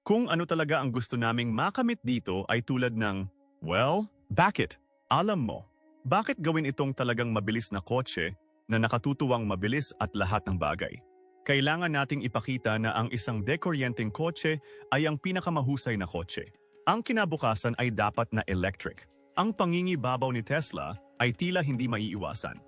Kung ano talaga ang gusto naming makamit dito ay tulad ng, well, bakit? Alam mo, bakit gawin itong talagang mabilis na kotse na nakatutuwang mabilis at lahat ng bagay? Kailangan nating ipakita na ang isang dekoryenteng kotse ay ang pinakamahusay na kotse. Ang kinabukasan ay dapat na electric. Ang pangingibabaw ni Tesla ay tila hindi maiiwasan.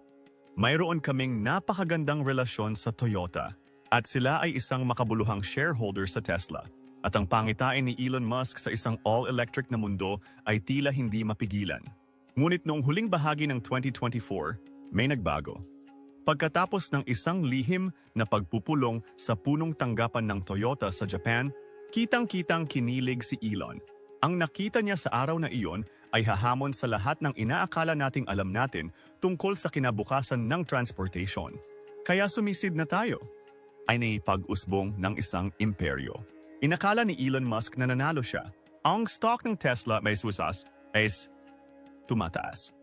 Mayroon kaming napakagandang relasyon sa Toyota at sila ay isang makabuluhang shareholder sa Tesla. At ang pangitain ni Elon Musk sa isang all-electric na mundo ay tila hindi mapigilan. Ngunit noong huling bahagi ng 2024, may nagbago. Pagkatapos ng isang lihim na pagpupulong sa punong tanggapan ng Toyota sa Japan, kitang-kitang kinilig si Elon. Ang nakita niya sa araw na iyon ay hahamon sa lahat ng inaakala nating alam natin tungkol sa kinabukasan ng transportation. Kaya sumisid na tayo. Ay naipag-usbong ng isang imperyo. Inakala ni Elon Musk na nanalo siya. Ang stock ng Tesla may susas ay tumataas.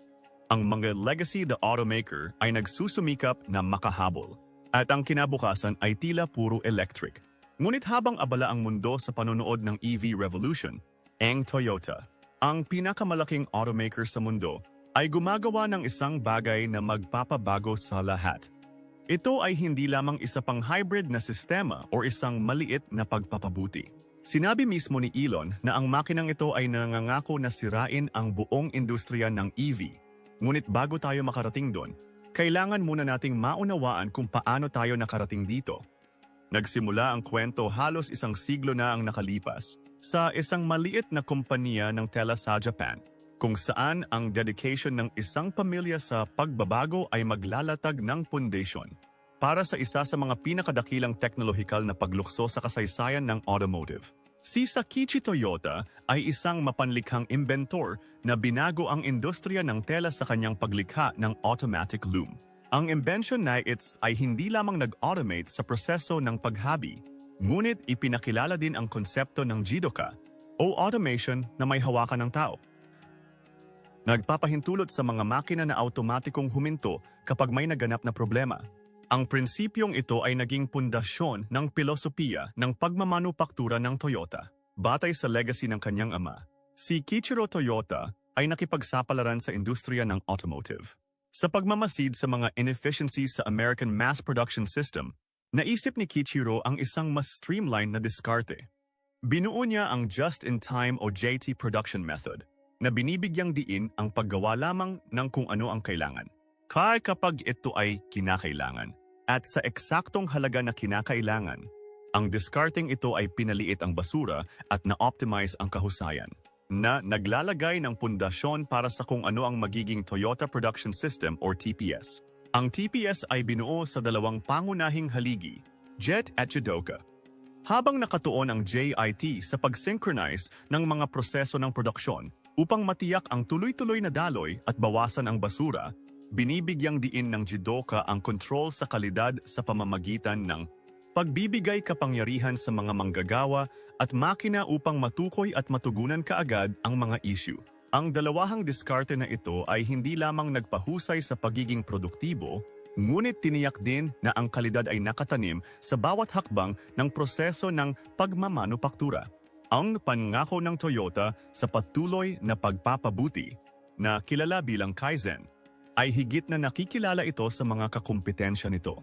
Ang mga legacy the automaker ay nagsusumikap na makahabol. At ang kinabukasan ay tila puro electric. Ngunit habang abala ang mundo sa panonood ng EV revolution, ang Toyota, ang pinakamalaking automaker sa mundo, ay gumagawa ng isang bagay na magpapabago sa lahat. Ito ay hindi lamang isa pang hybrid na sistema o isang maliit na pagpapabuti. Sinabi mismo ni Elon na ang makinang ito ay nangangako na sirain ang buong industriya ng EV. Ngunit bago tayo makarating doon, kailangan muna nating maunawaan kung paano tayo nakarating dito. Nagsimula ang kwento halos isang siglo na ang nakalipas sa isang maliit na kumpanya ng tela sa Japan, kung saan ang dedication ng isang pamilya sa pagbabago ay maglalatag ng pundasyon para sa isa sa mga pinakadakilang teknolohikal na paglukso sa kasaysayan ng automotive. Si Sakichi Toyota ay isang mapanlikhang inventor na binago ang industriya ng tela sa kanyang paglikha ng automatic loom. Ang invention na its ay hindi lamang nag-automate sa proseso ng paghabi, ngunit ipinakilala din ang konsepto ng jidoka o automation na may hawakan ng tao. Nagpapahintulot sa mga makina na automatikong huminto kapag may naganap na problema. Ang prinsipyong ito ay naging pundasyon ng pilosopiya ng pagmamanupaktura ng Toyota. Batay sa legacy ng kanyang ama, si Kiichiro Toyota ay nakipagsapalaran sa industriya ng automotive. Sa pagmamasid sa mga inefficiencies sa American mass production system, naisip ni Kiichiro ang isang mas streamlined na diskarte. Binuo niya ang just-in-time o JT production method na binibigyang diin ang paggawa lamang ng kung ano ang kailangan. Kaya kapag ito ay kinakailangan. At sa eksaktong halaga na kinakailangan, ang discarding ito ay pinaliit ang basura at na-optimize ang kahusayan, na naglalagay ng pundasyon para sa kung ano ang magiging Toyota Production System or TPS. Ang TPS ay binuo sa dalawang pangunahing haligi, JET at Jidoka. Habang nakatuon ang JIT sa pag-synchronize ng mga proseso ng produksyon upang matiyak ang tuloy-tuloy na daloy at bawasan ang basura, binibigyang diin ng Jidoka ang control sa kalidad sa pamamagitan ng pagbibigay kapangyarihan sa mga manggagawa at makina upang matukoy at matugunan kaagad ang mga issue. Ang dalawahang diskarte na ito ay hindi lamang nagpahusay sa pagiging produktibo, ngunit tiniyak din na ang kalidad ay nakatanim sa bawat hakbang ng proseso ng pagmamanupaktura. Ang pangako ng Toyota sa patuloy na pagpapabuti, na kilala bilang Kaizen, ay higit na nakikilala ito sa mga kakumpetensya nito.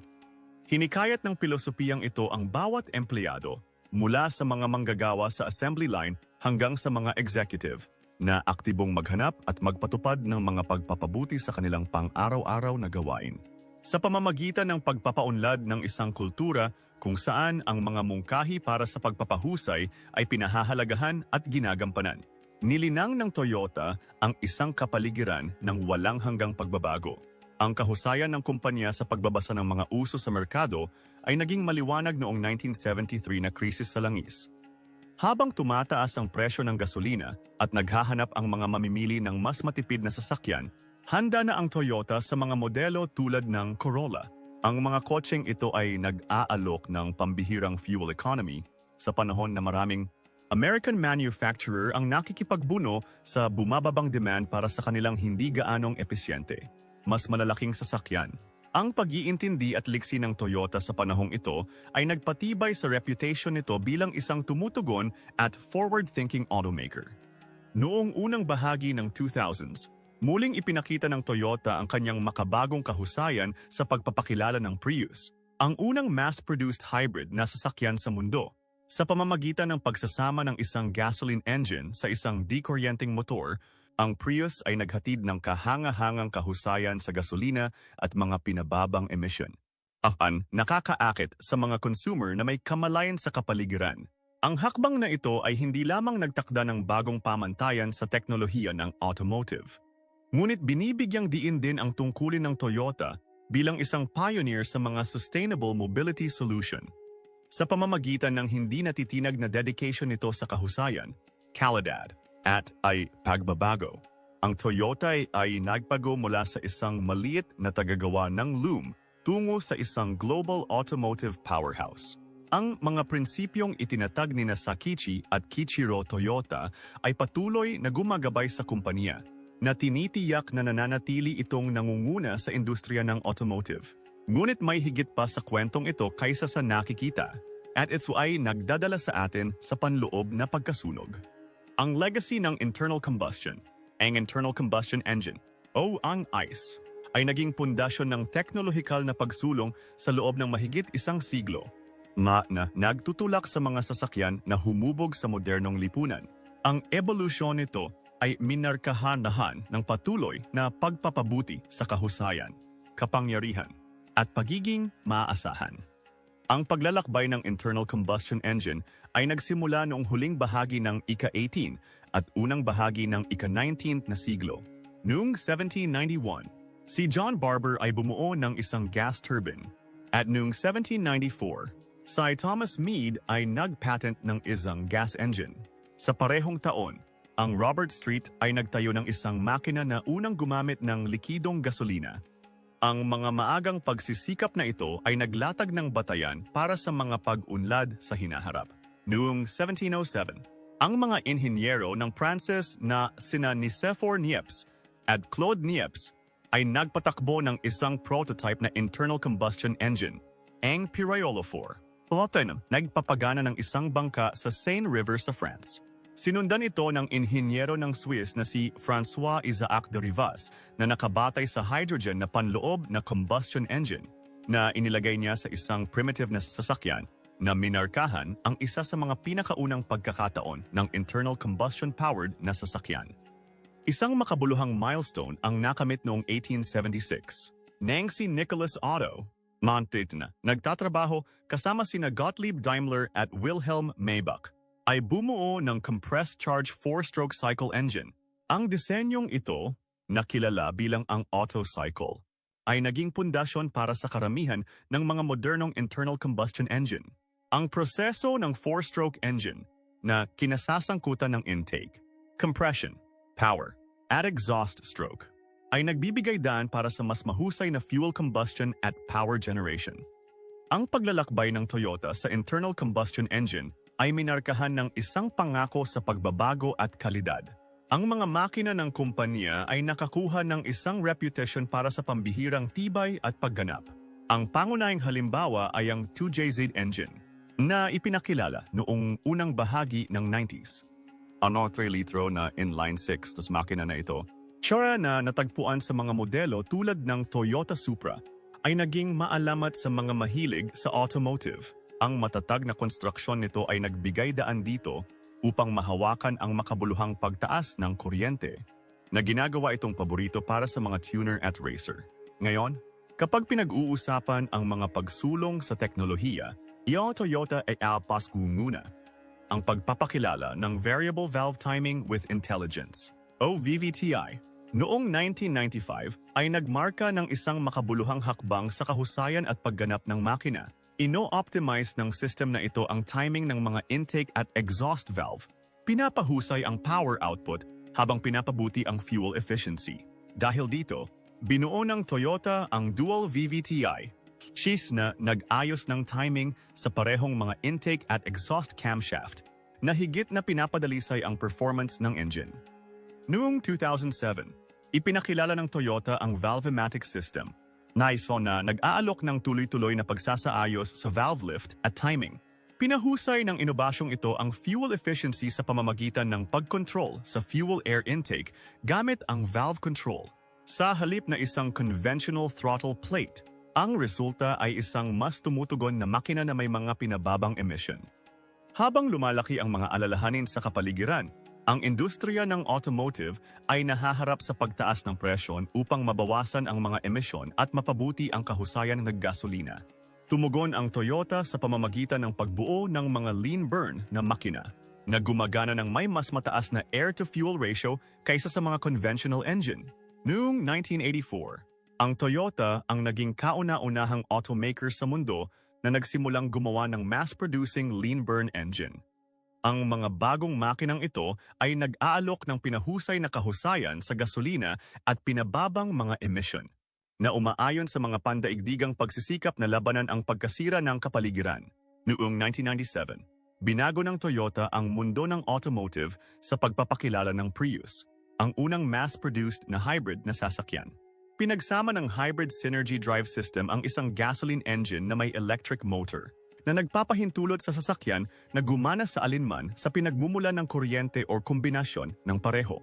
Hinikayat ng pilosopiyang ito ang bawat empleyado, mula sa mga manggagawa sa assembly line hanggang sa mga executive, na aktibong maghanap at magpatupad ng mga pagpapabuti sa kanilang pang-araw-araw na gawain. Sa pamamagitan ng pagpapaunlad ng isang kultura kung saan ang mga mungkahi para sa pagpapahusay ay pinahahalagahan at ginagampanan. Nilinang ng Toyota ang isang kapaligiran ng walang hanggang pagbabago. Ang kahusayan ng kumpanya sa pagbabasa ng mga uso sa merkado ay naging maliwanag noong 1973 na krisis sa langis. Habang tumataas ang presyo ng gasolina at naghahanap ang mga mamimili ng mas matipid na sasakyan, handa na ang Toyota sa mga modelo tulad ng Corolla. Ang mga kotseng ito ay nag-aalok ng pambihirang fuel economy sa panahon na maraming American manufacturer ang nakikipagbuno sa bumababang demand para sa kanilang hindi gaanong episyente, mas malalaking sasakyan. Ang pag-iintindi at liksi ng Toyota sa panahong ito ay nagpatibay sa reputation nito bilang isang tumutugon at forward-thinking automaker. Noong unang bahagi ng 2000s, muling ipinakita ng Toyota ang kanyang makabagong kahusayan sa pagpapakilala ng Prius, ang unang mass-produced hybrid na sasakyan sa mundo. Sa pamamagitan ng pagsasama ng isang gasoline engine sa isang dekuryenting motor, ang Prius ay naghatid ng kahanga-hangang kahusayan sa gasolina at mga pinababang emisyon. Nakakaakit sa mga consumer na may kamalayan sa kapaligiran. Ang hakbang na ito ay hindi lamang nagtakda ng bagong pamantayan sa teknolohiya ng automotive. Ngunit binibigyang diin din ang tungkulin ng Toyota bilang isang pioneer sa mga sustainable mobility solution. Sa pamamagitan ng hindi natitinag na dedication nito sa kahusayan, calidad, at ay pagbabago. Ang Toyota ay nagpago mula sa isang maliit na tagagawa ng loom tungo sa isang global automotive powerhouse. Ang mga prinsipyong itinatag ni Sakichi at Kiichiro Toyota ay patuloy na gumagabay sa kumpanya na tinitiyak na nananatili itong nangunguna sa industriya ng automotive. Ngunit may higit pa sa kwentong ito kaysa sa nakikita at ito ay nagdadala sa atin sa panloob na pagkasunog. Ang legacy ng internal combustion, ang internal combustion engine, o ang ICE, ay naging pundasyon ng teknolohikal na pagsulong sa loob ng mahigit isang siglo na nagtutulak sa mga sasakyan na humubog sa modernong lipunan. Ang evolusyon nito ay minarkahan ng patuloy na pagpapabuti sa kahusayan, kapangyarihan, at pagiging maaasahan. Ang paglalakbay ng internal combustion engine ay nagsimula noong huling bahagi ng ika-18 at unang bahagi ng ika-19 na siglo. Noong 1791, si John Barber ay bumuo ng isang gas turbine. At noong 1794, si Thomas Mead ay nag-patent ng isang gas engine. Sa parehong taon, ang Robert Street ay nagtayo ng isang makina na unang gumamit ng likidong gasolina. Ang mga maagang pagsisikap na ito ay naglatag ng batayan para sa mga pag-unlad sa hinaharap. Noong 1707, ang mga inhinyero ng Pranses na sina Nicéphore Niepce at Claude Niepce ay nagpatakbo ng isang prototype na internal combustion engine, ang Piraiolo 4. Nagpapagana ng isang bangka sa Seine River sa France. Sinundan ito ng inhinyero ng Swiss na si François-Isaac de Rivas na nakabatay sa hydrogen na panloob na combustion engine na inilagay niya sa isang primitive na sasakyan na minarkahan ang isa sa mga pinakaunang pagkakataon ng internal combustion-powered na sasakyan. Isang makabuluhang milestone ang nakamit noong 1876 nang si Nicholas Otto nagtatrabaho kasama sina Gottlieb Daimler at Wilhelm Maybach ay bumuo ng compressed charge 4-stroke cycle engine. Ang disenyong ito, na kilala bilang ang Otto cycle, ay naging pundasyon para sa karamihan ng mga modernong internal combustion engine. Ang proseso ng 4-stroke engine na kinasasangkutan ng intake, compression, power, at exhaust stroke ay nagbibigay daan para sa mas mahusay na fuel combustion at power generation. Ang paglalakbay ng Toyota sa internal combustion engine ay minarkahan ng isang pangako sa pagbabago at kalidad. Ang mga makina ng kumpanya ay nakakuha ng isang reputation para sa pambihirang tibay at pagganap. Ang pangunahing halimbawa ay ang 2JZ engine, na ipinakilala noong unang bahagi ng 90s. Ang 3 litro na inline-6 tas makina na ito, tsura na natagpuan sa mga modelo tulad ng Toyota Supra, ay naging maalamat sa mga mahilig sa automotive. Ang matatag na konstruksyon nito ay nagbigay daan dito upang mahawakan ang makabuluhang pagtaas ng kuryente, na ginagawa itong paborito para sa mga tuner at racer. Ngayon, kapag pinag-uusapan ang mga pagsulong sa teknolohiya, ang Toyota ay muna ang pagpapakilala ng Variable Valve Timing with Intelligence, o VVTI. Noong 1995 ay nagmarka ng isang makabuluhang hakbang sa kahusayan at pagganap ng makina. Ino-optimize ng system na ito ang timing ng mga intake at exhaust valve. Pinapahusay ang power output habang pinapabuti ang fuel efficiency. Dahil dito, binuo ng Toyota ang Dual VVTI, na nag-ayos ng timing sa parehong mga intake at exhaust camshaft na higit na pinapadalisay ang performance ng engine. Noong 2007, ipinakilala ng Toyota ang Valvematic System Naiso na nag-aalok ng tuloy-tuloy na pagsasaayos sa valve lift at timing. Pinahusay ng inobasyong ito ang fuel efficiency sa pamamagitan ng pag-control sa fuel air intake gamit ang valve control. Sa halip na isang conventional throttle plate, ang resulta ay isang mas tumutugon na makina na may mga pinababang emission. Habang lumalaki ang mga alalahanin sa kapaligiran, ang industriya ng automotive ay nahaharap sa pagtaas ng presyon upang mabawasan ang mga emisyon at mapabuti ang kahusayan ng gasolina. Tumugon ang Toyota sa pamamagitan ng pagbuo ng mga lean burn na makina na gumagana ng may mas mataas na air-to-fuel ratio kaysa sa mga conventional engine. Noong 1984, ang Toyota ang naging kauna-unahang automaker sa mundo na nagsimulang gumawa ng mass-producing lean burn engine. Ang mga bagong makinang ito ay nag-aalok ng pinahusay na kahusayan sa gasolina at pinababang mga emission, na umaayon sa mga pandaigdigang pagsisikap na labanan ang pagkasira ng kapaligiran. Noong 1997, binago ng Toyota ang mundo ng automotive sa pagpapakilala ng Prius, ang unang mass-produced na hybrid na sasakyan. Pinagsama ng hybrid synergy drive system ang isang gasoline engine na may electric motor na nagpapahintulot sa sasakyan na gumana sa alinman sa pinagmumula ng kuryente o kombinasyon ng pareho.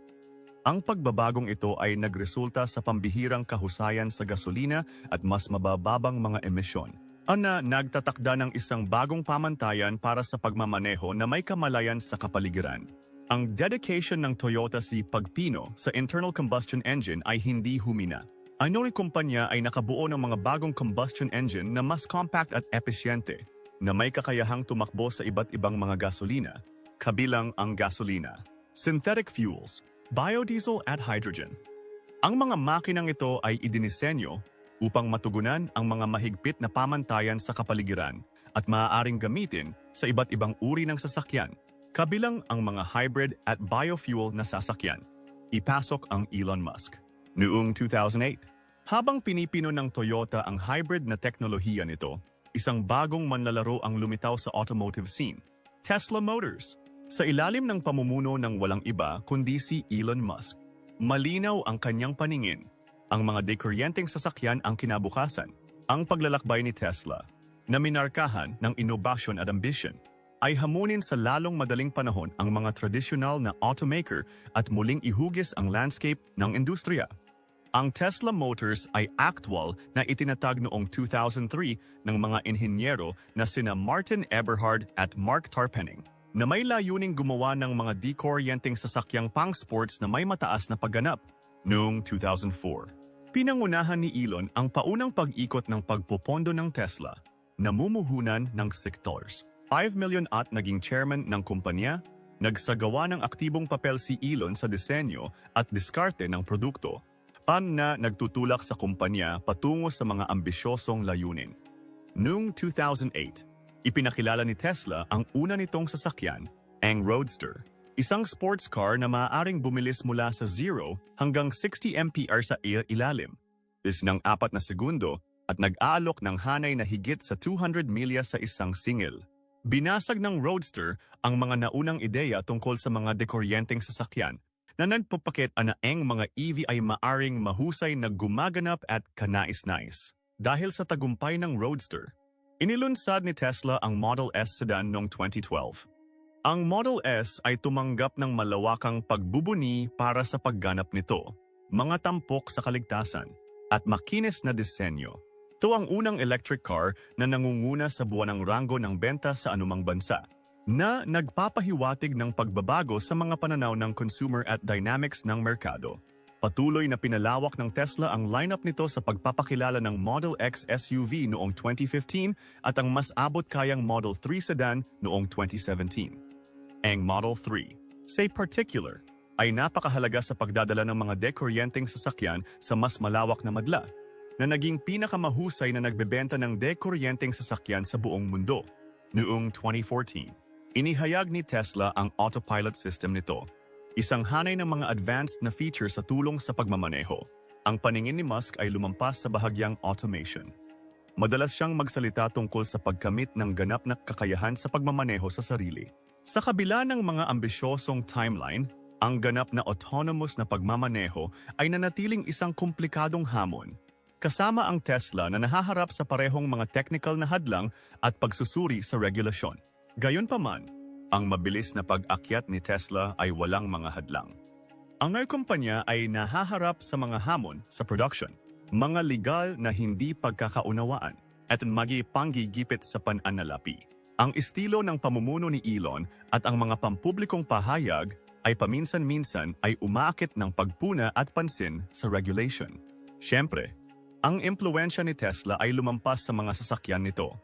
Ang pagbabagong ito ay nagresulta sa pambihirang kahusayan sa gasolina at mas mabababang mga emisyon, na nagtatakda ng isang bagong pamantayan para sa pagmamaneho na may kamalayan sa kapaligiran. Ang dedication ng Toyota sa pagpino sa internal combustion engine ay hindi humina. Ang kumpanya ay nakabuo ng mga bagong combustion engine na mas compact at epesyente, na may kakayahang tumakbo sa iba't ibang mga gasolina, kabilang ang gasolina, synthetic fuels, biodiesel at hydrogen. Ang mga makinang ito ay idinisenyo upang matugunan ang mga mahigpit na pamantayan sa kapaligiran at maaaring gamitin sa iba't ibang uri ng sasakyan, kabilang ang mga hybrid at biofuel na sasakyan. Ipasok ang Elon Musk. Noong 2008, habang pinipino ng Toyota ang hybrid na teknolohiya nito, isang bagong manlalaro ang lumitaw sa automotive scene, Tesla Motors. Sa ilalim ng pamumuno ng walang iba kundi si Elon Musk, malinaw ang kanyang paningin. Ang mga dekuryenteng sasakyan ang kinabukasan. Ang paglalakbay ni Tesla, na minarkahan ng inobasyon at ambition, ay hamunin sa lalong madaling panahon ang mga tradisyonal na automaker at muling ihugis ang landscape ng industriya. Ang Tesla Motors ay actual na itinatag noong 2003 ng mga inhinyero na sina Martin Eberhard at Mark Tarpenning, na may layuning gumawa ng mga dekuryenteng sasakyang pang-sports na may mataas na pagganap. Noong 2004, pinangunahan ni Elon ang paunang pag-ikot ng pagpopondo ng Tesla, namumuhunan ng sectors. 5 million at naging chairman ng kumpanya, nagsagawa ng aktibong papel si Elon sa disenyo at diskarte ng produkto, na nagtutulak sa kumpanya patungo sa mga ambisyosong layunin. Noong 2008, ipinakilala ni Tesla ang una nitong sasakyan, ang Roadster, isang sports car na maaaring bumilis mula sa 0 hanggang 60 mph sa ilalim, ng 4 na segundo at nag-aalok ng hanay na higit sa 200 milya sa isang singil. Binasag ng Roadster ang mga naunang ideya tungkol sa mga dekuryenteng sasakyan na nagpapakit na ang mga EV ay maaring mahusay na gumaganap at kanais-nais. Dahil sa tagumpay ng Roadster, inilunsad ni Tesla ang Model S sedan noong 2012. Ang Model S ay tumanggap ng malawakang pagbubuni para sa pagganap nito, mga tampok sa kaligtasan, at makinis na disenyo. Ito ang unang electric car na nangunguna sa buwanang ranggo ng benta sa anumang bansa, na nagpapahiwatig ng pagbabago sa mga pananaw ng consumer at dynamics ng merkado. Patuloy na pinalawak ng Tesla ang lineup nito sa pagpapakilala ng Model X SUV noong 2015 at ang mas abot-kayang Model 3 sedan noong 2017. Ang Model 3, say particular, ay napakahalaga sa pagdadala ng mga dekuryenteng sasakyan sa mas malawak na madla, na naging pinakamahusay na nagbebenta ng dekuryenteng sasakyan sa buong mundo. Noong 2014, inihayag ni Tesla ang autopilot system nito, isang hanay ng mga advanced na features sa tulong sa pagmamaneho. Ang paningin ni Musk ay lumampas sa bahagyang automation. Madalas siyang magsalita tungkol sa pagkamit ng ganap na kakayahan sa pagmamaneho sa sarili. Sa kabila ng mga ambisyosong timeline, ang ganap na autonomous na pagmamaneho ay nanatiling isang komplikadong hamon. kasama ang Tesla na nahaharap sa parehong mga technical na hadlang at pagsusuri sa regulasyon. Gayunpaman, ang mabilis na pag-akyat ni Tesla ay walang mga hadlang. Ang kumpanya ay nahaharap sa mga hamon sa production, mga legal na hindi pagkakaunawaan, at panggigipit sa pananalapi. Ang estilo ng pamumuno ni Elon at ang mga pampublikong pahayag ay paminsan-minsan ay umaakit ng pagpuna at pansin sa regulation. Siyempre, ang impluwensya ni Tesla ay lumampas sa mga sasakyan nito.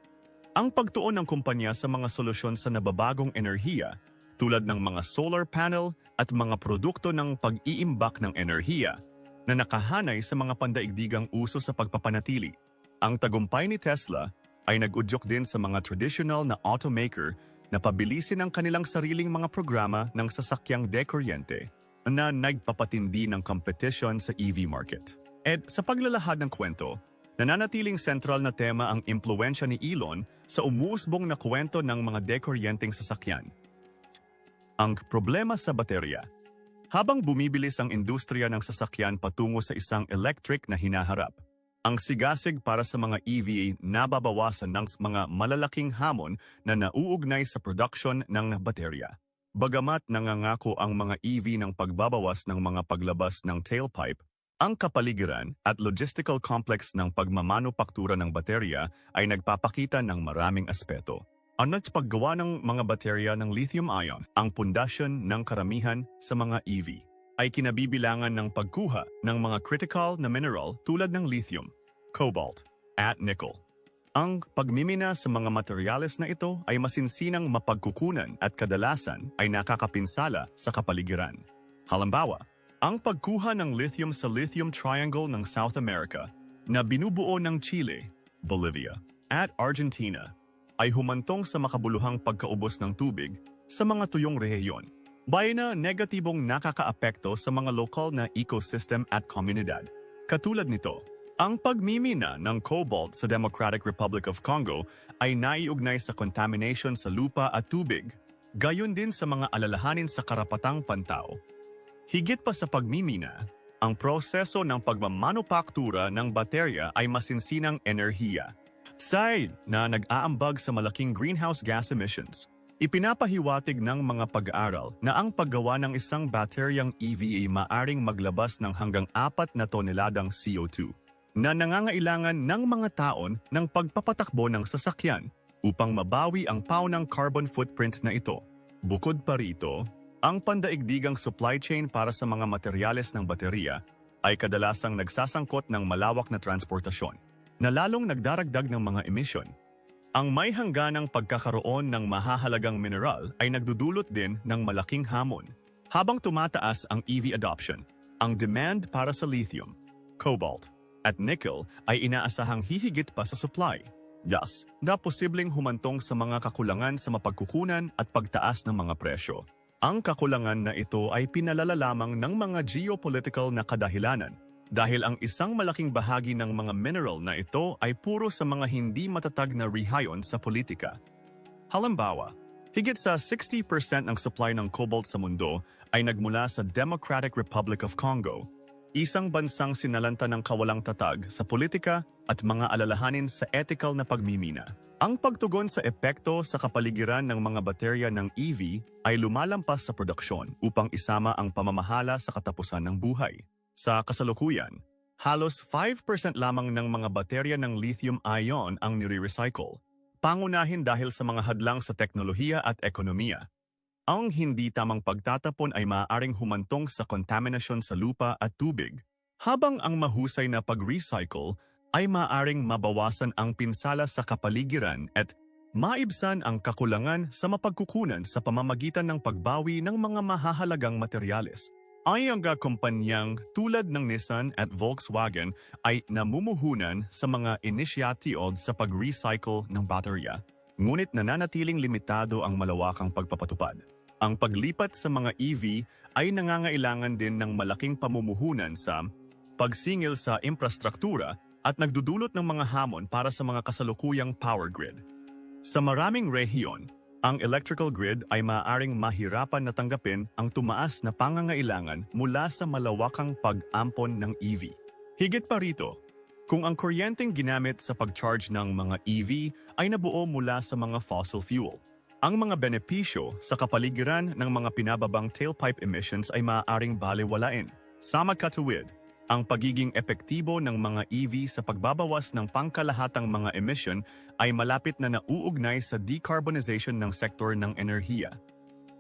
Ang pagtuon ng kumpanya sa mga solusyon sa nababagong enerhiya, tulad ng mga solar panel at mga produkto ng pag-iimbak ng enerhiya, na nakahanay sa mga pandaigdigang uso sa pagpapanatili. Ang tagumpay ni Tesla ay nag-udyok din sa mga traditional na automaker na pabilisin ang kanilang sariling mga programa ng sasakyang dekuryente na nagpapatindi ng competition sa EV market. At sa paglalahad ng kwento, nananatiling sentral na tema ang impluwensya ni Elon sa umuusbong na kwento ng mga dekuryenteng sasakyan. Ang problema sa baterya. Habang bumibilis ang industriya ng sasakyan patungo sa isang electric na hinaharap, ang sigasig para sa mga EV ay nababawasan ng mga malalaking hamon na nauugnay sa production ng baterya. Bagamat nangangako ang mga EV ng pagbabawas ng mga paglabas ng tailpipe, ang kapaligiran at logistical complex ng pagmamanupaktura ng baterya ay nagpapakita ng maraming aspeto. Ang paggawa ng mga baterya ng lithium-ion, ang pundasyon ng karamihan sa mga EV, ay kinabibilangan ng pagkuha ng mga critical na mineral tulad ng lithium, cobalt, at nickel. Ang pagmimina sa mga materyales na ito ay masinsinang mapagkukunan at kadalasan ay nakakapinsala sa kapaligiran. Halimbawa, ang pagkuha ng lithium sa Lithium Triangle ng South America na binubuo ng Chile, Bolivia, at Argentina ay humantong sa makabuluhang pagkaubos ng tubig sa mga tuyong rehiyon, bay na negatibong nakakaapekto sa mga lokal na ecosystem at komunidad. Katulad nito, ang pagmimina ng cobalt sa Democratic Republic of Congo ay naiugnay sa contamination sa lupa at tubig, gayon din sa mga alalahanin sa karapatang pantao. Higit pa sa pagmimina, ang proseso ng pagmamanupaktura ng baterya ay masinsinang enerhiya, na nag-aambag sa malaking greenhouse gas emissions. Ipinapahiwatig ng mga pag-aaral na ang paggawa ng isang bateryang EV ay maaring maglabas ng hanggang 4 na toneladang CO2 na nangangailangan ng mga taon ng pagpapatakbo ng sasakyan upang mabawi ang paunang carbon footprint na ito. Bukod pa rito, ang pandaigdigang supply chain para sa mga materyales ng baterya ay kadalasang nagsasangkot ng malawak na transportasyon na lalong nagdaragdag ng mga emisyon. Ang may hangganang pagkakaroon ng mahahalagang mineral ay nagdudulot din ng malaking hamon. Habang tumataas ang EV adoption, ang demand para sa lithium, cobalt, at nickel ay inaasahang hihigit pa sa supply. Thus, na posibleng humantong sa mga kakulangan sa mapagkukunan at pagtaas ng mga presyo. Ang kakulangan na ito ay pinalala lamang ng mga geopolitical na kadahilanan dahil ang isang malaking bahagi ng mga mineral na ito ay puro sa mga hindi matatag na rehayon sa politika. Halimbawa, higit sa 60% ng supply ng cobalt sa mundo ay nagmula sa Democratic Republic of Congo, isang bansang sinalanta ng kawalang tatag sa politika at mga alalahanin sa ethical na pagmimina. Ang pagtugon sa epekto sa kapaligiran ng mga baterya ng EV ay lumalampas sa produksyon upang isama ang pamamahala sa katapusan ng buhay. Sa kasalukuyan, halos 5% lamang ng mga baterya ng lithium-ion ang nire-recycle, pangunahin dahil sa mga hadlang sa teknolohiya at ekonomiya. Ang hindi tamang pagtatapon ay maaaring humantong sa kontaminasyon sa lupa at tubig, habang ang mahusay na pag-recycle ay maaaring mabawasan ang pinsala sa kapaligiran at maibsan ang kakulangan sa mapagkukunan sa pamamagitan ng pagbawi ng mga mahahalagang materyales. Ay ang kumpanyang tulad ng Nissan at Volkswagen ay namumuhunan sa mga inisyatibo sa pag-recycle ng baterya, ngunit nananatiling limitado ang malawakang pagpapatupad. Ang paglipat sa mga EV ay nangangailangan din ng malaking pamumuhunan sa pagsingil sa infrastruktura at nagdudulot ng mga hamon para sa mga kasalukuyang power grid. Sa maraming rehiyon, ang electrical grid ay maaaring mahirapan na tanggapin ang tumaas na pangangailangan mula sa malawakang pag-ampon ng EV. Higit pa rito, Kung ang kuryenteng ginamit sa pag-charge ng mga EV ay nabuo mula sa mga fossil fuel, ang mga benepisyo sa kapaligiran ng mga pinababang tailpipe emissions ay maaaring balewalain. Sa magkatuwid, ang pagiging epektibo ng mga EV sa pagbabawas ng pangkalahatang mga emission ay malapit na nauugnay sa decarbonization ng sektor ng enerhiya.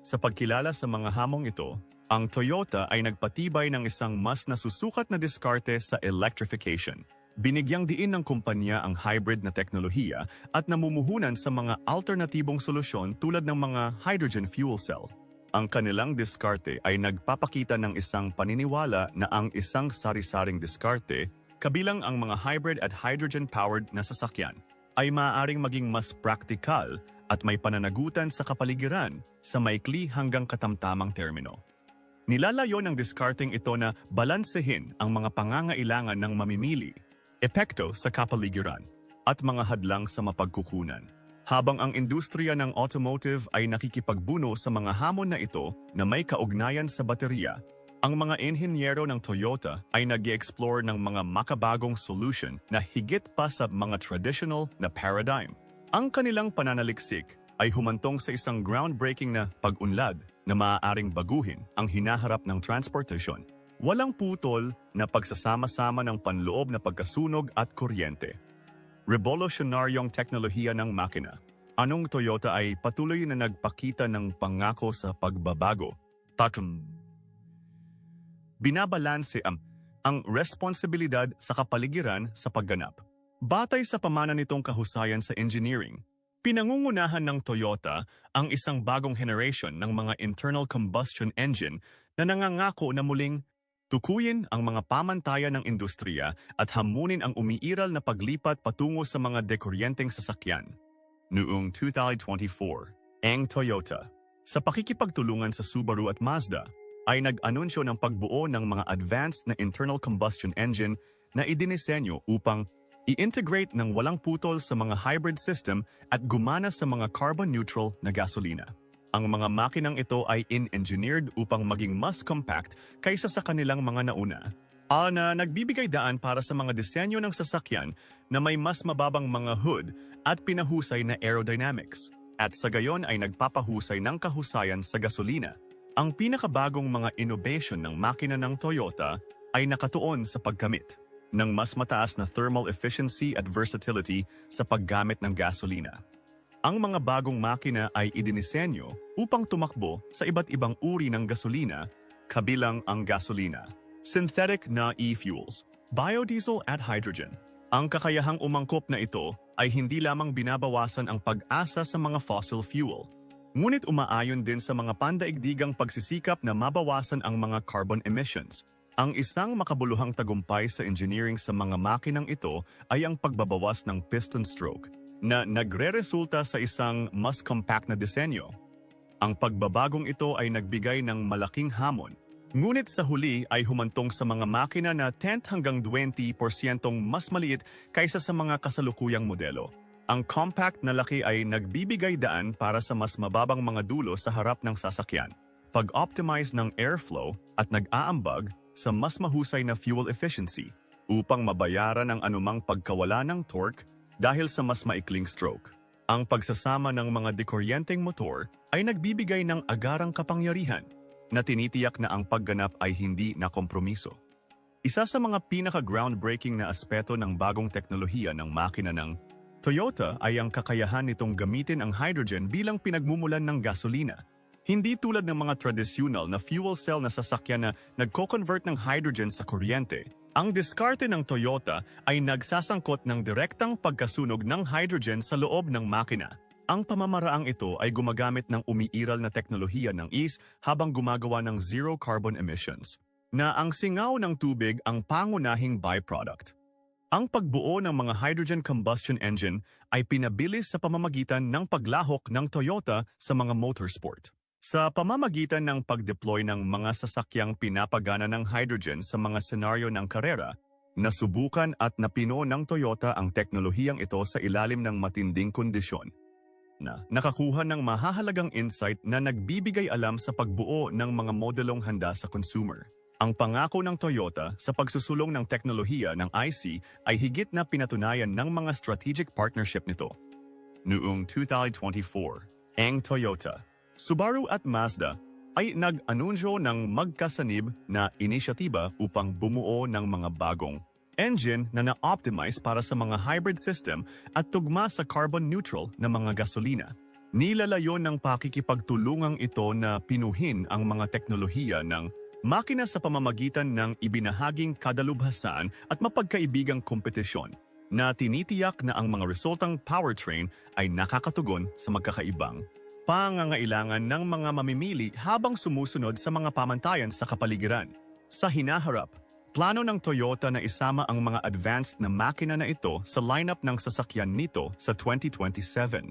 Sa pagkilala sa mga hamong ito, ang Toyota ay nagpatibay ng isang mas nasusukat na diskarte sa electrification. Binigyang diin ng kumpanya ang hybrid na teknolohiya at namumuhunan sa mga alternatibong solusyon tulad ng mga hydrogen fuel cell. Ang kanilang diskarte ay nagpapakita ng isang paniniwala na ang isang sari-saring diskarte, kabilang ang mga hybrid at hydrogen-powered na sasakyan, ay maaaring maging mas praktikal at may pananagutan sa kapaligiran sa maikli hanggang katamtamang termino. Nilalayo ng diskarteng ito na balansehin ang mga pangangailangan ng mamimili, epekto sa kapaligiran, at mga hadlang sa mapagkukunan. Habang ang industriya ng automotive ay nakikipagbuno sa mga hamon na ito na may kaugnayan sa baterya, ang mga inhinyero ng Toyota ay nag-i-explore ng mga makabagong solution na higit pa sa mga traditional na paradigm. Ang kanilang pananaliksik ay humantong sa isang groundbreaking na pag-unlad na maaaring baguhin ang hinaharap ng transportasyon. Walang putol na pagsasama-sama ng panloob na pagkasunog at kuryente. Revolusyonaryong teknolohiya ng makina. Anong Toyota ay patuloy na nagpakita ng pangako sa pagbabago. Binabalanse ang responsibilidad sa kapaligiran sa pagganap. Batay sa pamana nitong kahusayan sa engineering, pinangungunahan ng Toyota ang isang bagong generation ng mga internal combustion engine na nangangako na muling tukuyin ang mga pamantayan ng industriya at hamunin ang umiiral na paglipat patungo sa mga dekuryenteng sasakyan. Noong 2024, ang Toyota, sa pakikipagtulungan sa Subaru at Mazda, ay nag-anunsyo ng pagbuo ng mga advanced na internal combustion engine na idinisenyo upang i-integrate ng walang putol sa mga hybrid system at gumana sa mga carbon-neutral na gasolina. Ang mga makinang ito ay in-engineered upang maging mas compact kaysa sa kanilang mga nauna. Na nagbibigay daan para sa mga disenyo ng sasakyan na may mas mababang mga hood at pinahusay na aerodynamics. At sa gayon ay nagpapahusay ng kahusayan sa gasolina. Ang pinakabagong mga innovation ng makina ng Toyota ay nakatuon sa pagkamit ng mas mataas na thermal efficiency at versatility sa paggamit ng gasolina. Ang mga bagong makina ay idinisenyo upang tumakbo sa iba't ibang uri ng gasolina, kabilang ang gasolina, synthetic na e-fuels, biodiesel at hydrogen. Ang kakayahang umangkop na ito ay hindi lamang binabawasan ang pag-asa sa mga fossil fuel, ngunit umaayon din sa mga pandaigdigang pagsisikap na mabawasan ang mga carbon emissions. Ang isang makabuluhang tagumpay sa engineering sa mga makinang ito ay ang pagbabawas ng piston stroke, na nagre-resulta sa isang mas compact na disenyo. Ang pagbabagong ito ay nagbigay ng malaking hamon, ngunit sa huli ay humantong sa mga makina na 10 hanggang 20% mas maliit kaysa sa mga kasalukuyang modelo. Ang compact na laki ay nagbibigay daan para sa mas mababang mga dulo sa harap ng sasakyan, pag-optimize ng airflow at nag-aambag sa mas mahusay na fuel efficiency upang mabayaran ang anumang pagkawala ng torque dahil sa mas maikling stroke. Ang pagsasama ng mga dekuryenteng motor ay nagbibigay ng agarang kapangyarihan na tinitiyak na ang pagganap ay hindi nakompromiso. Isa sa mga pinaka-groundbreaking na aspeto ng bagong teknolohiya ng makina ng Toyota ay ang kakayahan nitong gamitin ang hydrogen bilang pinagmumulan ng gasolina. Hindi tulad ng mga tradisyonal na fuel cell na sasakyan na nagko-convert ng hydrogen sa kuryente. Ang diskarte ng Toyota ay nagsasangkot ng direktang pagkasunog ng hydrogen sa loob ng makina. Ang pamamaraang ito ay gumagamit ng umiiral na teknolohiya ng is habang gumagawa ng zero carbon emissions, na ang singaw ng tubig ang pangunahing byproduct. Ang pagbuo ng mga hydrogen combustion engine ay pinabilis sa pamamagitan ng paglahok ng Toyota sa mga motorsport. Sa pamamagitan ng pag-deploy ng mga sasakyang pinapagana ng hydrogen sa mga senaryo ng karera, nasubukan at napino ng Toyota ang teknolohiyang ito sa ilalim ng matinding kondisyon. Nakakuha ng mahahalagang insight na nagbibigay alam sa pagbuo ng mga modelong handa sa consumer. Ang pangako ng Toyota sa pagsusulong ng teknolohiya ng IC ay higit na pinatunayan ng mga strategic partnership nito. Noong 2024, ang Toyota, Subaru at Mazda ay nag-anunsyo ng magkasanib na inisyatiba upang bumuo ng mga bagong engine na na-optimize para sa mga hybrid system at tugma sa carbon-neutral na mga gasolina. Nilalayon ng pakikipagtulungang ito na pinuhin ang mga teknolohiya ng makina sa pamamagitan ng ibinahaging kadalubhasan at mapagkaibigang kompetisyon na tinitiyak na ang mga resultang powertrain ay nakakatugon sa magkakaibang pangangailangan ng mga mamimili habang sumusunod sa mga pamantayan sa kapaligiran. Sa hinaharap, plano ng Toyota na isama ang mga advanced na makina na ito sa lineup ng sasakyan nito sa 2027.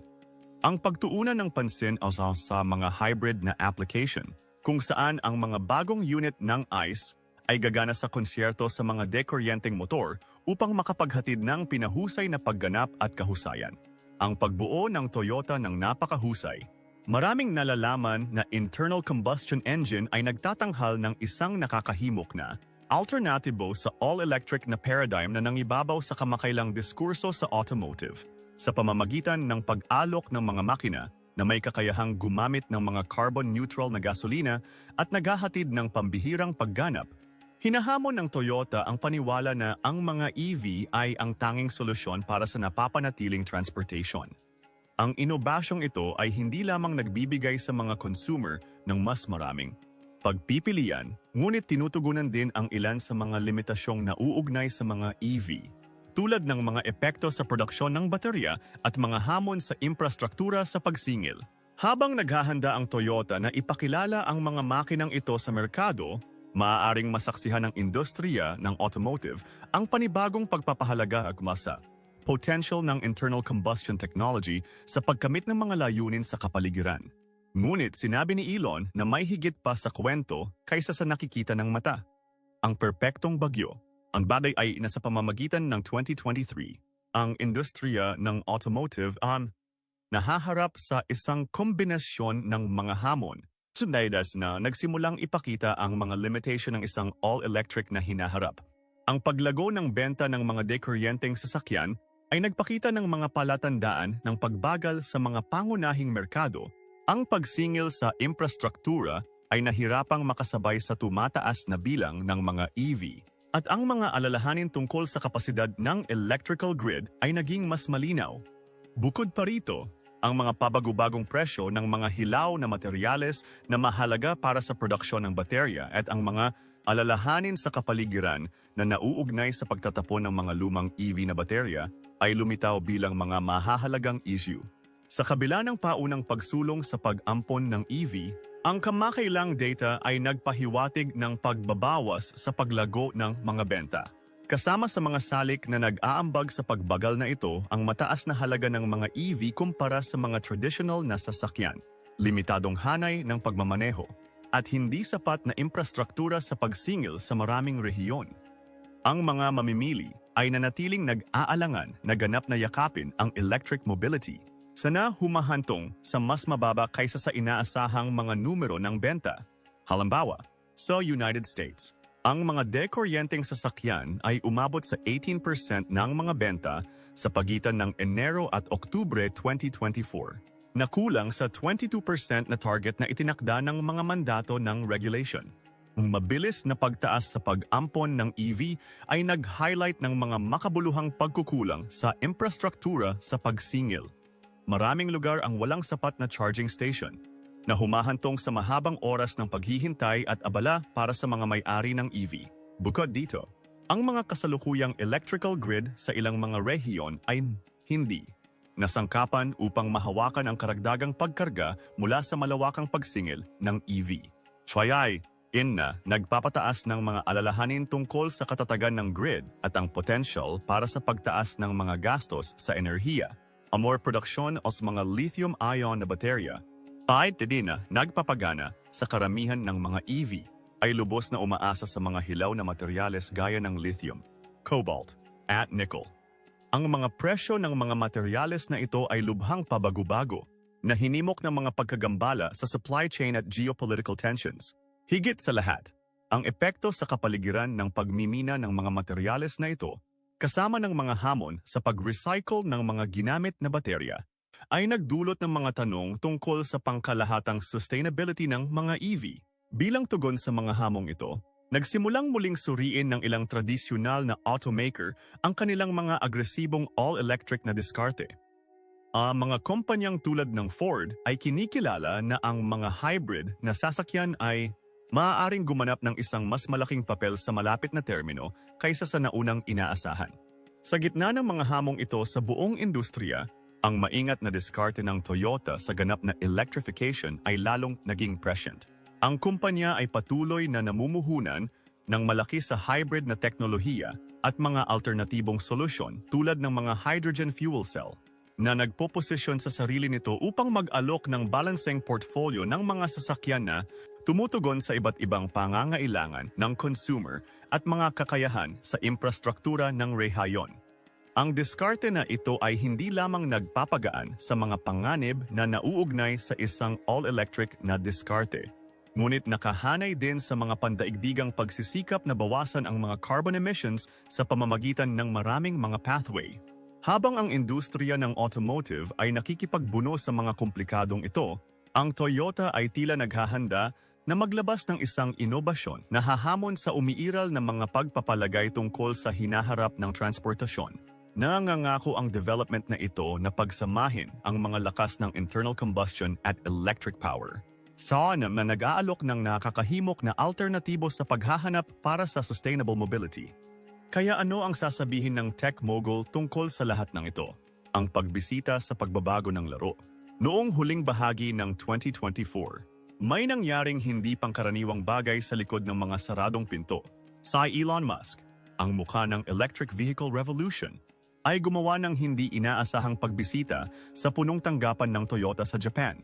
Ang pagtuunan ng pansin sa mga hybrid na application, kung saan ang mga bagong unit ng ICE ay gagana sa konsyerto sa mga dekuryenteng motor upang makapaghatid ng pinahusay na pagganap at kahusayan. Ang pagbuo ng Toyota ng napakahusay, maraming nalalaman na internal combustion engine ay nagtatanghal ng isang nakakahimok na alternatibo sa all-electric na paradigm na nangibabaw sa kamakailang diskurso sa automotive sa pamamagitan ng pag-alok ng mga makina na may kakayahang gumamit ng mga carbon-neutral na gasolina at naghahatid ng pambihirang pagganap. Hinahamon ng Toyota ang paniwala na ang mga EV ay ang tanging solusyon para sa napapanatiling transportation. Ang inobasyong ito ay hindi lamang nagbibigay sa mga consumer ng mas maraming pagpipilian, ngunit tinutugunan din ang ilan sa mga limitasyong nauugnay sa mga EV, tulad ng mga epekto sa produksyon ng baterya at mga hamon sa infrastruktura sa pagsingil. Habang naghahanda ang Toyota na ipakilala ang mga makinang ito sa merkado, maaaring masaksihan ng industriya ng automotive ang panibagong pagpapahalaga sa potential ng internal combustion technology sa pagkamit ng mga layunin sa kapaligiran. Ngunit sinabi ni Elon na may higit pa sa kwento kaysa sa nakikita ng mata. Ang perpektong bagyo. Ang bagay ay nasa pamamagitan ng 2023. Ang industriya ng automotive nahaharap sa isang kombinasyon ng mga hamon. Sunaydas na nagsimulang ipakita ang mga limitation ng isang all-electric na hinaharap. Ang paglago ng benta ng mga dekuryenteng sasakyan ay nagpakita ng mga palatandaan ng pagbagal sa mga pangunahing merkado. Ang pagsingil sa infrastruktura ay nahirapang makasabay sa tumataas na bilang ng mga EV. At ang mga alalahanin tungkol sa kapasidad ng electrical grid ay naging mas malinaw. Bukod pa rito, ang mga pabago-bagong presyo ng mga hilaw na materyales na mahalaga para sa produksyon ng baterya at ang mga alalahanin sa kapaligiran na nauugnay sa pagtatapon ng mga lumang EV na baterya ay lumitaw bilang mga mahahalagang issue. Sa kabila ng paunang pagsulong sa pag-ampon ng EV, ang kamakailang data ay nagpahiwatig ng pagbabawas sa paglago ng mga benta. Kasama sa mga salik na nag-aambag sa pagbagal na ito ang mataas na halaga ng mga EV kumpara sa mga traditional na sasakyan, limitadong hanay ng pagmamaneho, at hindi sapat na infrastruktura sa pagsingil sa maraming rehiyon. Ang mga mamimili ay nanatiling nag-aalangan na ganap na yakapin ang electric mobility, sana humahantong sa mas mababa kaysa sa inaasahang mga numero ng benta. Halimbawa, sa United States, ang mga dekuryenteng sasakyan ay umabot sa 18% ng mga benta sa pagitan ng Enero at Oktubre 2024, na kulang sa 22% na target na itinakda ng mga mandato ng regulation. Ang mabilis na pagtaas sa pag-ampon ng EV ay nag-highlight ng mga makabuluhang pagkukulang sa infrastruktura sa pagsingil. Maraming lugar ang walang sapat na charging station, na humahantong sa mahabang oras ng paghihintay at abala para sa mga may-ari ng EV. Bukod dito, ang mga kasalukuyang electrical grid sa ilang mga rehiyon ay hindi nasangkapan upang mahawakan ang karagdagang pagkarga mula sa malawakang pagsingil ng EV. Nagpapataas ng mga alalahanin tungkol sa katatagan ng grid at ang potential para sa pagtaas ng mga gastos sa enerhiya. Amor produksyon o mga lithium-ion na baterya ay nagpapagana sa karamihan ng mga EV ay lubos na umaasa sa mga hilaw na materyales gaya ng lithium, cobalt, at nickel. Ang mga presyo ng mga materyales na ito ay lubhang pabago-bago na hinimok ng mga pagkagambala sa supply chain at geopolitical tensions. Higit sa lahat, Ang epekto sa kapaligiran ng pagmimina ng mga materyales na ito, kasama ng mga hamon sa pag-recycle ng mga ginamit na baterya, ay nagdulot ng mga tanong tungkol sa pangkalahatang sustainability ng mga EV. Bilang tugon sa mga hamong ito, nagsimulang muling suriin ng ilang tradisyonal na automaker ang kanilang mga agresibong all-electric na diskarte. Mga kumpanyang tulad ng Ford ay kinikilala na ang mga hybrid na sasakyan ay maaaring gumanap ng isang mas malaking papel sa malapit na termino kaysa sa naunang inaasahan. Sa gitna ng mga hamong ito sa buong industriya, ang maingat na diskarte ng Toyota sa ganap na electrification ay lalong naging prescient. Ang kumpanya ay patuloy na namumuhunan ng malaki sa hybrid na teknolohiya at mga alternatibong solusyon tulad ng mga hydrogen fuel cell na nagpoposisyon sa sarili nito upang mag-alok ng balancing portfolio ng mga sasakyan na tumutugon sa iba't ibang pangangailangan ng consumer at mga kakayahan sa infrastruktura ng rehayon. Ang diskarte na ito ay hindi lamang nagpapagaan sa mga panganib na nauugnay sa isang all-electric na diskarte, ngunit nakahanay din sa mga pandaigdigang pagsisikap na bawasan ang mga carbon emissions sa pamamagitan ng maraming mga pathway. Habang ang industriya ng automotive ay nakikipagbuno sa mga komplikadong ito, ang Toyota ay tila naghahanda na maglabas ng isang inobasyon na hahamon sa umiiral na mga pagpapalagay tungkol sa hinaharap ng transportasyon. Nangangako ang development na ito na pagsamahin ang mga lakas ng internal combustion at electric power. Saanam na nag-aalok ng nakakahimok na alternatibo sa paghahanap para sa sustainable mobility. Kaya ano ang sasabihin ng tech mogul tungkol sa lahat ng ito? Ang pagbisita sa pagbabago ng laro. Noong huling bahagi ng 2024, may nangyaring hindi pangkaraniwang bagay sa likod ng mga saradong pinto. Si Elon Musk, ang mukha ng electric vehicle revolution, ay gumawa ng hindi inaasahang pagbisita sa punong tanggapan ng Toyota sa Japan.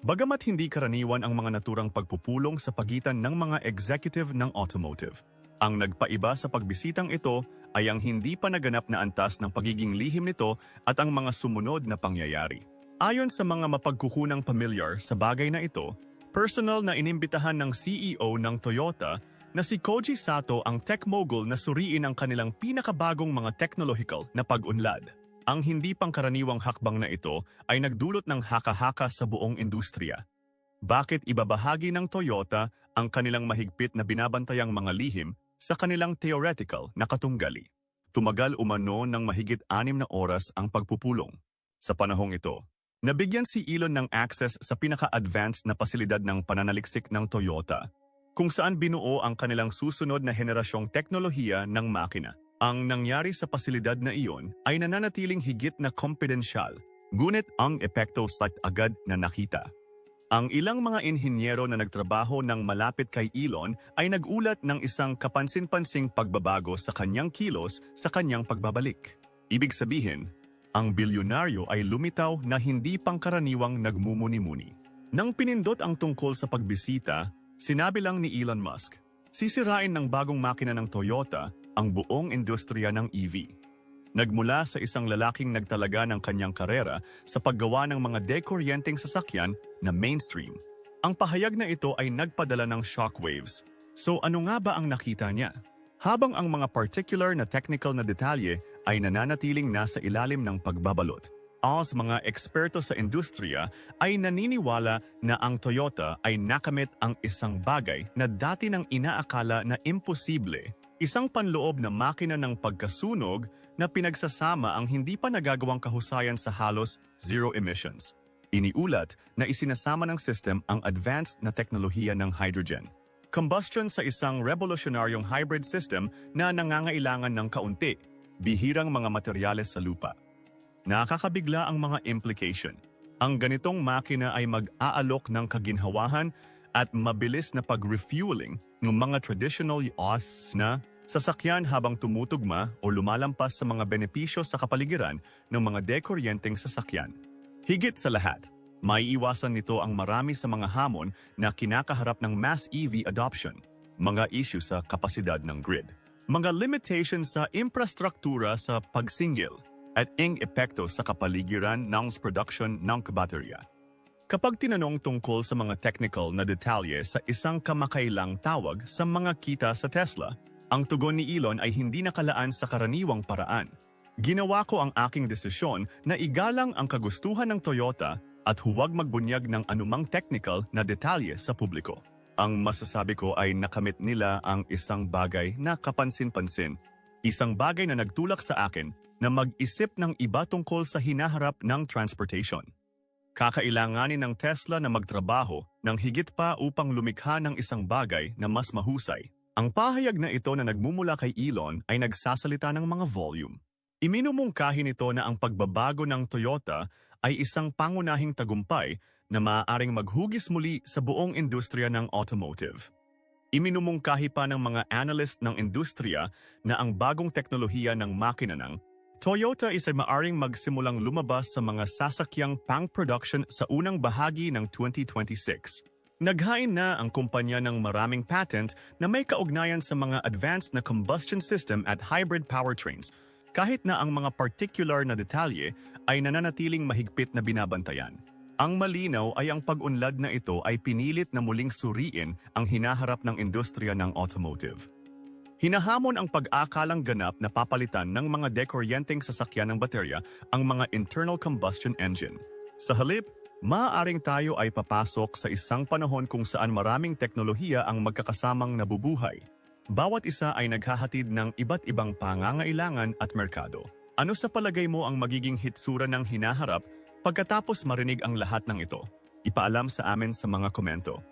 Bagamat hindi karaniwan ang mga naturang pagpupulong sa pagitan ng mga executive ng automotive, ang nagpaiba sa pagbisitang ito ay ang hindi pa naganap na antas ng pagiging lihim nito at ang mga sumunod na pangyayari. Ayon sa mga mapagkukunang pamilyar sa bagay na ito, personal na inimbitahan ng CEO ng Toyota na si Koji Sato ang tech mogul na suriin ang kanilang pinakabagong mga technological na pag-unlad. Ang hindi pangkaraniwang hakbang na ito ay nagdulot ng haka-haka sa buong industriya. Bakit ibabahagi ng Toyota ang kanilang mahigpit na binabantayang mga lihim sa kanilang theoretical na katunggali? Tumagal umano ng mahigit 6 na oras ang pagpupulong. Sa panahong ito, nabigyan si Elon ng access sa pinaka-advanced na pasilidad ng pananaliksik ng Toyota, kung saan binuo ang kanilang susunod na henerasyong teknolohiya ng makina. Ang nangyari sa pasilidad na iyon ay nananatiling higit na kompidensyal, ngunit ang epekto sa agad na nakita. Ang ilang mga inhinyero na nagtrabaho ng malapit kay Elon ay nagulat ng isang kapansin-pansing pagbabago sa kanyang kilos sa kanyang pagbabalik. Ibig sabihin, ang bilyonaryo ay lumitaw na hindi pangkaraniwang nagmumuni-muni. Nang pinindot ang tungkol sa pagbisita, sinabi lang ni Elon Musk, sisirain ng bagong makina ng Toyota ang buong industriya ng EV. Nagmula sa isang lalaking nagtalaga ng kanyang karera sa paggawa ng mga dekoryenteng sasakyan na mainstream. Ang pahayag na ito ay nagpadala ng shockwaves. So ano nga ba ang nakita niya? Habang ang mga particular na technical na detalye ay nananatiling nasa ilalim ng pagbabalot, ang mga eksperto sa industriya ay naniniwala na ang Toyota ay nakamit ang isang bagay na dati nang inaakala na imposible. Isang panloob na makina ng pagkasunog na pinagsasama ang hindi pa nagagawang kahusayan sa halos zero emissions. Iniulat na isinasama ng system ang advanced na teknolohiya ng hydrogen. Combustion sa isang revolusyonaryong hybrid system na nangangailangan ng kaunti, bihirang mga materyales sa lupa. Nakakabigla ang mga implication. Ang ganitong makina ay mag-aalok ng kaginhawahan at mabilis na pag-refueling ng mga traditional yachts na sasakyan habang tumutugma o lumalampas sa mga benepisyo sa kapaligiran ng mga dekoryenteng sasakyan. Higit sa lahat, maiiwasan nito ang marami sa mga hamon na kinakaharap ng mass EV adoption, mga issue sa kapasidad ng grid, mga limitations sa infrastruktura sa pagsingil, at ing epekto sa kapaligiran ng production ng kabaterya. Kapag tinanong tungkol sa mga technical na detalye sa isang kamakailang tawag sa mga kita sa Tesla, ang tugon ni Elon ay hindi nakalaan sa karaniwang paraan. Ginawa ko ang aking desisyon na igalang ang kagustuhan ng Toyota at huwag magbunyag ng anumang technical na detalye sa publiko. Ang masasabi ko ay nakamit nila ang isang bagay na kapansin-pansin. Isang bagay na nagtulak sa akin na mag-isip ng iba tungkol sa hinaharap ng transportation. Kakailanganin ng Tesla na magtrabaho ng higit pa upang lumikha ng isang bagay na mas mahusay. Ang pahayag na ito na nagmumula kay Elon ay nagsasalita ng mga volume. Iminumungkahi nito na ang pagbabago ng Toyota ay isang pangunahing tagumpay na maaaring maghugis muli sa buong industriya ng automotive. Iminumungkahi pa ng mga analyst ng industriya na ang bagong teknolohiya ng makina ng Toyota is ay maaaring magsimulang lumabas sa mga sasakyang pang-production sa unang bahagi ng 2026. Naghain na ang kumpanya ng maraming patent na may kaugnayan sa mga advanced na combustion system at hybrid powertrains, kahit na ang mga particular na detalye ay nananatiling mahigpit na binabantayan. Ang malinaw ay ang pag-unlad na ito ay pinilit na muling suriin ang hinaharap ng industriya ng automotive. Hinahamon ang pag-akalang ganap na papalitan ng mga dekuryenteng sasakyan ng baterya ang mga internal combustion engine. Sa halip, maaaring tayo ay papasok sa isang panahon kung saan maraming teknolohiya ang magkakasamang nabubuhay. Bawat isa ay naghahatid ng iba't ibang pangangailangan at merkado. Ano sa palagay mo ang magiging hitsura ng hinaharap pagkatapos marinig ang lahat ng ito? Ipaalam sa amin sa mga komento.